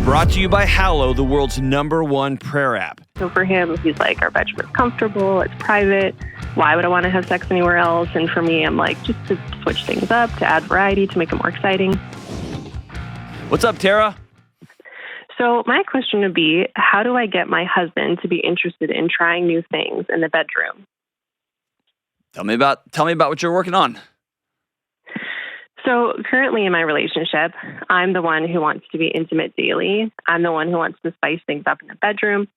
Brought to you by Hallow, the world's #1 prayer app. So for him, he's like, our bedroom is comfortable, it's private. Why would I want to have sex anywhere else? And for me, I'm like, just to switch things up, to add variety, to make it more exciting. What's up, Tara? So my question would be, how do I get my husband to be interested in trying new things in the bedroom? Tell me about what you're working on. So currently in my relationship, I'm the one who wants to be intimate daily. I'm the one who wants to spice things up in the bedroom.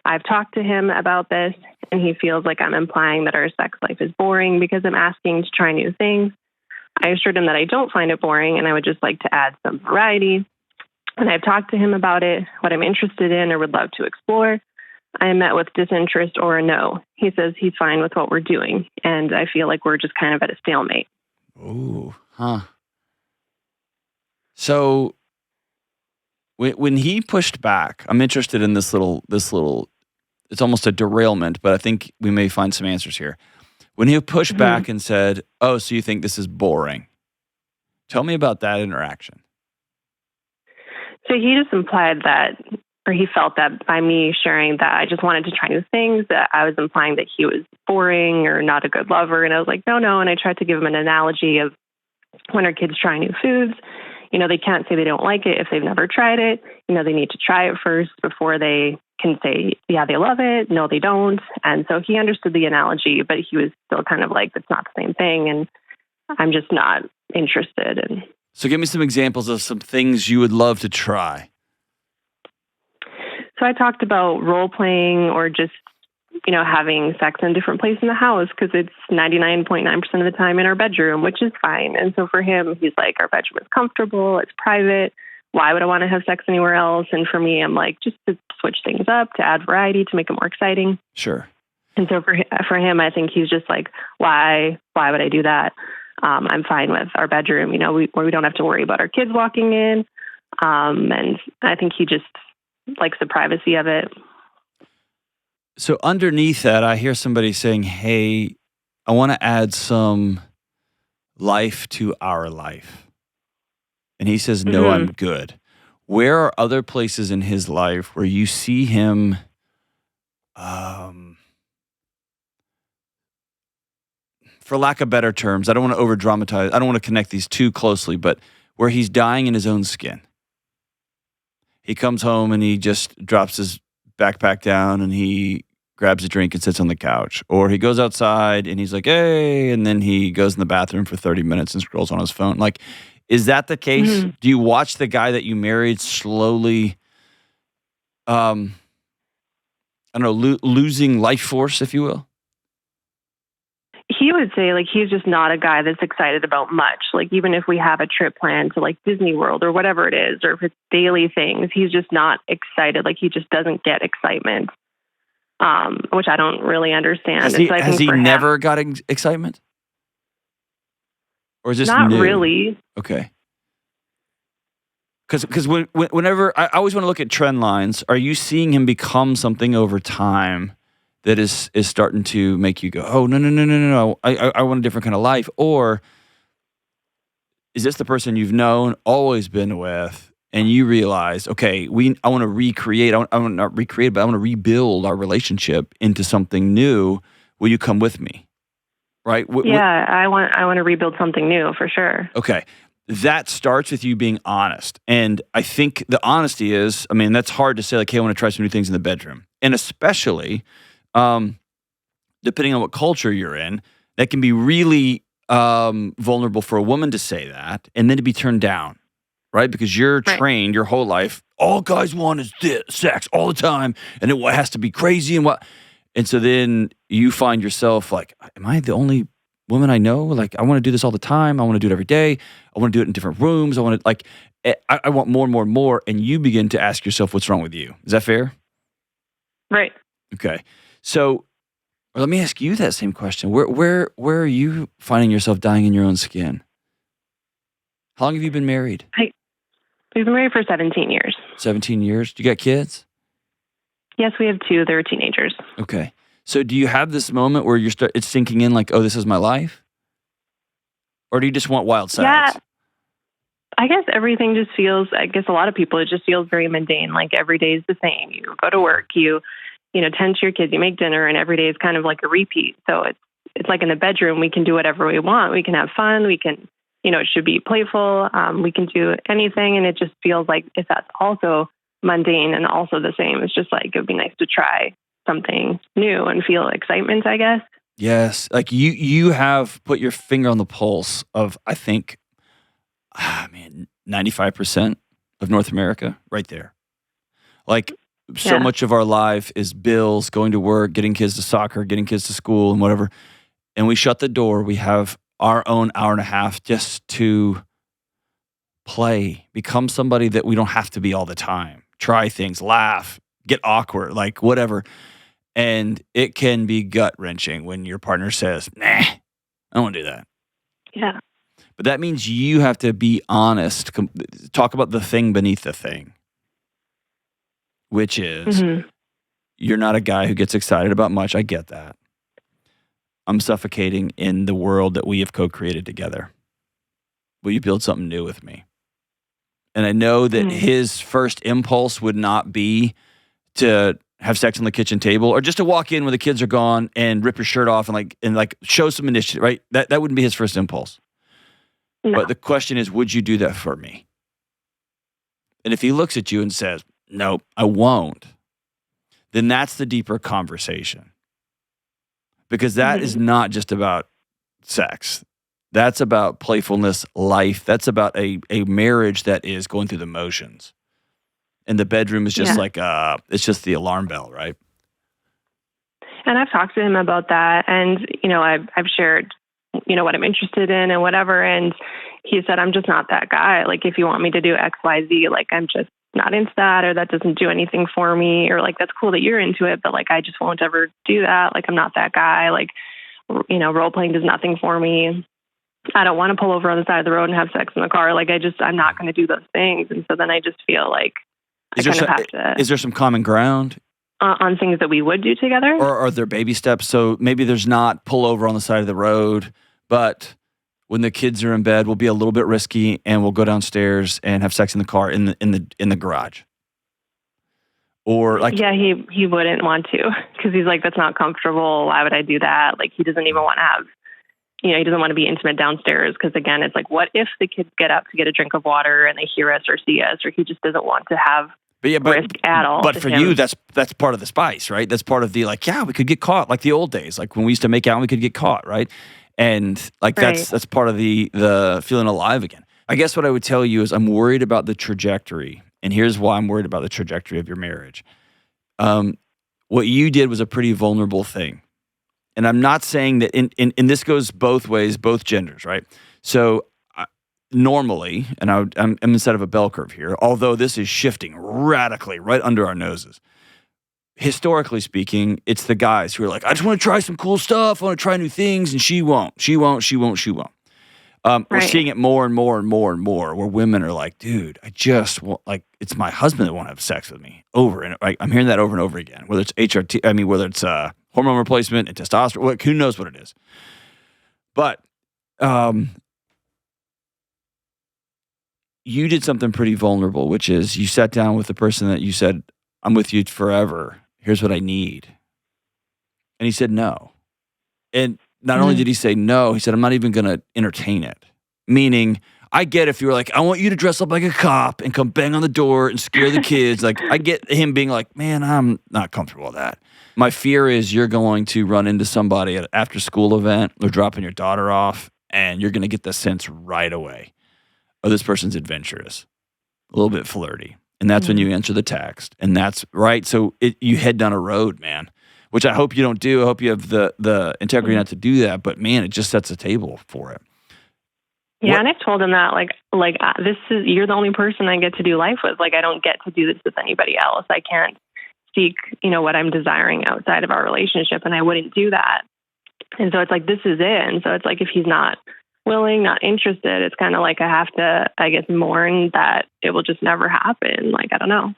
I've talked to him about this, and he feels like I'm implying that our sex life is boring because I'm asking to try new things. I assured him that I don't find it boring, and I would just like to add some variety. And I've talked to him about it, what I'm interested in or would love to explore. I am met with disinterest or a no. He says he's fine with what we're doing, and I feel like we're just kind of at a stalemate. Ooh, huh. So when he pushed back, I'm interested in this little, it's almost a derailment, but I think we may find some answers here. When he pushed back and said, oh, so you think this is boring? Tell me about that interaction. So he just implied that, or he felt that by me sharing that I just wanted to try new things, that I was implying that he was boring or not a good lover. And I was like, no. And I tried to give him an analogy of when our kids try new foods. You know, they can't say they don't like it if they've never tried it. You know, they need to try it first before they can say, yeah, they love it. No, they don't. And so he understood the analogy, but he was still kind of like, it's not the same thing. And I'm just not interested. And so give me some examples of some things you would love to try. So I talked about role playing or just, you know, having sex in a different place in the house because it's 99.9% of the time in our bedroom, which is fine. And so for him, he's like, our bedroom is comfortable, it's private. Why would I want to have sex anywhere else? And for me, I'm like, just to switch things up, to add variety, to make it more exciting. Sure. And so for him, I think he's just like, why would I do that? I'm fine with our bedroom, you know, where we don't have to worry about our kids walking in. And I think he just likes the privacy of it. So underneath that, I hear somebody saying, hey, I want to add some life to our life. And he says, no, I'm good. Where are other places in his life where you see him for lack of better terms, I don't want to over dramatize, I don't want to connect these too closely, but where he's dying in his own skin. He comes home and he just drops his backpack down and he grabs a drink and sits on the couch. Or he goes outside and he's like, hey, and then he goes in the bathroom for 30 minutes and scrolls on his phone. Like, is that the case? Do you watch the guy that you married slowly, losing life force, if you will? He would say, like, he's just not a guy that's excited about much. Like, even if we have a trip planned to, like, Disney World or whatever it is, or if it's daily things, he's just not excited. Like, he just doesn't get excitement, which I don't really understand. Has he never got excitement? Or is this not new? Really. Okay. Because whenever, I always want to look at trend lines. Are you seeing him become something over time that is starting to make you go, oh, no, I want a different kind of life? Or is this the person you've known, always been with, and you realize, okay, I want to recreate, I want not recreate, but I want to rebuild our relationship into something new. Will you come with me? Right? I want to rebuild something new for sure. Okay. That starts with you being honest. And I think the honesty is, I mean, that's hard to say, like, hey, I want to try some new things in the bedroom. And especially, depending on what culture you're in, that can be really vulnerable for a woman to say that and then to be turned down, right? Because you're trained your whole life, all guys want is sex all the time, and it has to be crazy and so then you find yourself like, am I the only woman I know? Like, I want to do this all the time. I want to do it every day. I want to do it in different rooms. I want to, I want more and more and more. And you begin to ask yourself, what's wrong with you? Is that fair? Right. Okay. So let me ask you that same question. Where are you finding yourself dying in your own skin? How long have you been married? We've been married for 17 years. 17 years? Do you got kids? Yes, we have 2. They're teenagers. Okay. So do you have this moment where it's sinking in like, oh, this is my life? Or do you just want wild sex? Yeah. I guess everything just feels, I guess a lot of people, it just feels very mundane. Like every day is the same. You go to work, you know, tend to your kids, you make dinner, and every day is kind of like a repeat. So it's like in the bedroom, we can do whatever we want. We can have fun. We can, you know, it should be playful. We can do anything. And it just feels like if that's also mundane and also the same, it's just like, it would be nice to try something new and feel excitement, I guess. Yes, like you have put your finger on the pulse of, I think, 95% of North America right there. Like so much of our life is bills, going to work, getting kids to soccer, getting kids to school and whatever. And we shut the door. We have our own hour and a half just to play, become somebody that we don't have to be all the time. Try things, laugh, get awkward, like whatever. And it can be gut-wrenching when your partner says, nah, I don't want to do that. Yeah. But that means you have to be honest, talk about the thing beneath the thing, which is you're not a guy who gets excited about much. I get that. I'm suffocating in the world that we have co-created together. Will you build something new with me? And I know that his first impulse would not be to have sex on the kitchen table or just to walk in when the kids are gone and rip your shirt off and like show some initiative, right? That wouldn't be his first impulse. No. But the question is, would you do that for me? And if he looks at you and says, nope, I won't, then that's the deeper conversation. Because that is not just about sex. That's about playfulness, life. That's about a marriage that is going through the motions. And the bedroom is just like, it's just the alarm bell, right? And I've talked to him about that. And, you know, I've shared, you know, what I'm interested in and whatever. And he said, I'm just not that guy. Like, if you want me to do X, Y, Z, like, I'm just not into that, or that doesn't do anything for me, or like, that's cool that you're into it, but like, I just won't ever do that. Like, I'm not that guy. Like, you know, role playing does nothing for me. I don't want to pull over on the side of the road and have sex in the car. Like, I'm not going to do those things. And so then I just feel like I kind of have to. Is there some common ground? On things that we would do together? Or are there baby steps? So maybe there's not pull over on the side of the road, but when the kids are in bed, we'll be a little bit risky and we'll go downstairs and have sex in the car in the garage. Or like, yeah, he wouldn't want to, because he's like, that's not comfortable. Why would I do that? Like, he doesn't even want to have, you know, he doesn't want to be intimate downstairs, because again, it's like, what if the kids get up to get a drink of water and they hear us or see us, or he just doesn't want to have risk at all. But for you, that's part of the spice, right? That's part of the, like, yeah, we could get caught, like the old days, like when we used to make out and we could get caught, right? And like that's part of the feeling alive again. I guess what I would tell you is I'm worried about the trajectory, and here's why I'm worried about the trajectory of your marriage. What you did was a pretty vulnerable thing. And I'm not saying that, and this goes both ways, both genders, right? So normally, and I'm instead of a bell curve here, although this is shifting radically right under our noses. Historically speaking, it's the guys who are like, I just want to try some cool stuff. I want to try new things. And she won't. We're seeing it more and more and more and more, where women are like, dude, I just want, like, it's my husband that won't have sex with me over. And I'm hearing that over and over again, whether it's HRT, whether it's hormone replacement and testosterone, who knows what it is. But you did something pretty vulnerable, which is you sat down with the person that you said, I'm with you forever. Here's what I need. And he said no. And not only did he say no, he said, I'm not even going to entertain it. Meaning, I get if you were like, I want you to dress up like a cop and come bang on the door and scare the kids. Like, I get him being like, man, I'm not comfortable with that. My fear is you're going to run into somebody at an after-school event or dropping your daughter off, and you're going to get the sense right away, oh, this person's adventurous, a little bit flirty. And that's when you answer the text. And that's right. So you head down a road, man, which I hope you don't do. I hope you have the integrity not to do that. But man, it just sets a table for it. Yeah, and I've told him that, you're the only person I get to do life with. Like, I don't get to do this with anybody else. I can't seek, what I'm desiring outside of our relationship, and I wouldn't do that. And so it's like, this is it. And so it's like, if he's not willing, not interested, it's kind of like I have to, I guess, mourn that it will just never happen. Like, I don't know.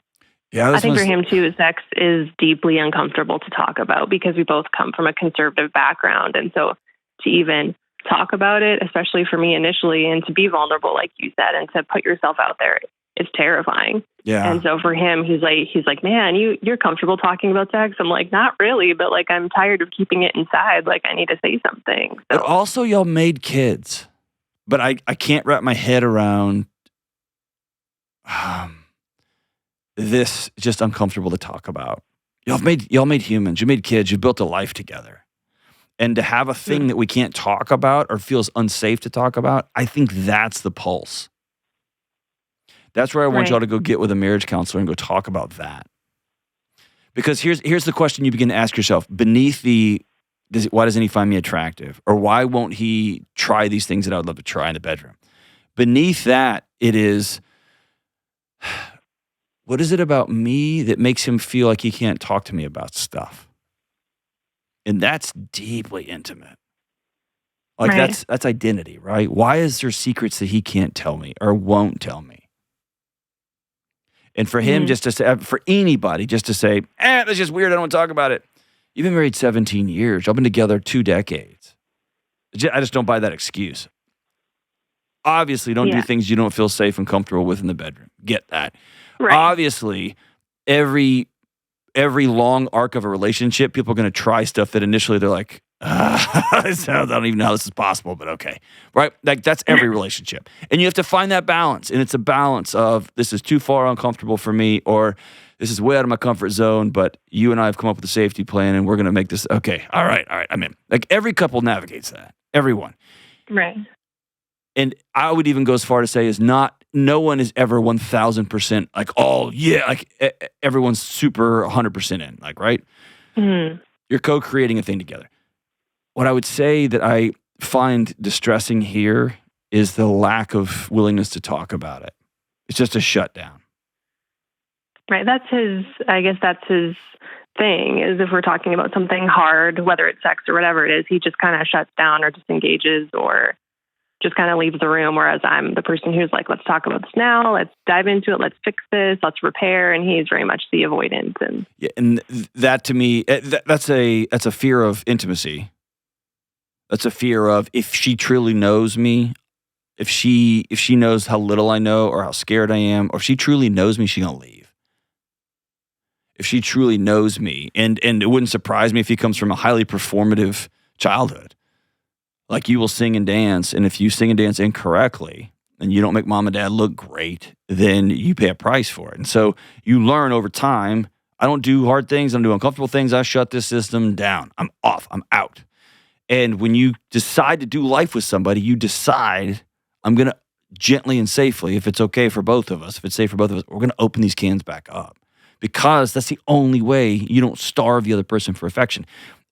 Yeah, I think for him too, sex is deeply uncomfortable to talk about because we both come from a conservative background. And so to even talk about it, especially for me initially, and to be vulnerable, like you said, and to put yourself out there is terrifying. Yeah. And so for him, he's like, man, you're comfortable talking about sex. I'm like, not really, but like, I'm tired of keeping it inside. Like, I need to say something. So. But also, y'all made kids. But I can't wrap my head around this. Just uncomfortable to talk about. Y'all made humans. You made kids. You built a life together. And to have a thing that we can't talk about or feels unsafe to talk about, I think that's the pulse. That's where I want y'all to go get with a marriage counselor and go talk about that. Because here's the question you begin to ask yourself. Beneath why doesn't he find me attractive? Or why won't he try these things that I would love to try in the bedroom? Beneath that, it is, what is it about me that makes him feel like he can't talk to me about stuff? And that's deeply intimate. Like that's identity, right? Why is there secrets that he can't tell me or won't tell me? And for him, just to say, for anybody, just to say, that's just weird, I don't want to talk about it. You've been married 17 years. Y'all been together 2 decades. I just don't buy that excuse. Obviously, don't do things you don't feel safe and comfortable with in the bedroom. Get that. Right. Obviously, every long arc of a relationship, people are going to try stuff that initially they're like, I don't even know how this is possible, but okay. Right? Like, that's every relationship. And you have to find that balance. And it's a balance of, this is too far uncomfortable for me, or this is way out of my comfort zone, but you and I have come up with a safety plan, and we're going to make this, okay, all right, I'm in. Like, every couple navigates that. Everyone. Right. And I would even go as far to say no one is ever 1,000% like, oh, yeah, like everyone's super 100% in, like, right? Mm. You're co-creating a thing together. What I would say that I find distressing here is the lack of willingness to talk about it. It's just a shutdown. Right. That's his thing, is if we're talking about something hard, whether it's sex or whatever it is, he just kind of shuts down or disengages or just kind of leaves the room, whereas I'm the person who's like, let's talk about this now, let's dive into it, let's fix this, let's repair, and he's very much the avoidant. And that to me, that's a fear of intimacy. That's a fear of, if she truly knows me, if she knows how little I know or how scared I am, or if she truly knows me, she's gonna leave. If she truly knows me, and it wouldn't surprise me if he comes from a highly performative childhood. Like, you will sing and dance, and if you sing and dance incorrectly and you don't make mom and dad look great, then you pay a price for it. And so you learn over time, I don't do hard things, I don't do uncomfortable things, I shut this system down. I'm off, I'm out. And when you decide to do life with somebody, you decide, I'm going to gently and safely, if it's okay for both of us, if it's safe for both of us, we're going to open these cans back up. Because that's the only way you don't starve the other person for affection.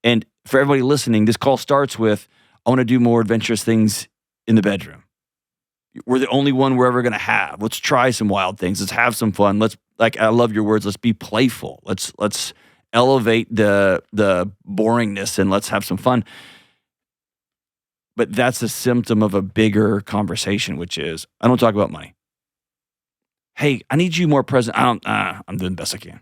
And for everybody listening, this call starts with, I want to do more adventurous things in the bedroom. We're the only one we're ever going to have. Let's try some wild things. Let's have some fun. I love your words. Let's be playful. Let's elevate the boringness and let's have some fun. But that's a symptom of a bigger conversation, which is, I don't talk about money. Hey, I need you more present. I'm doing the best I can.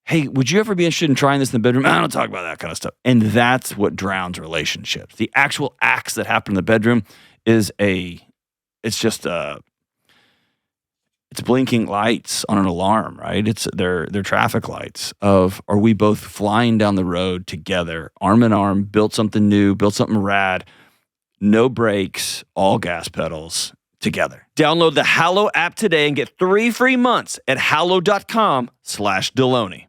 Hey, would you ever be interested in trying this in the bedroom? I don't talk about that kind of stuff. And that's what drowns relationships. The actual acts that happen in the bedroom it's blinking lights on an alarm, right? They're traffic lights of, are we both flying down the road together, arm in arm, built something new, built something rad, no brakes, all gas pedals together. Download the Hallow app today and get 3 free months at hallow.com/Delony.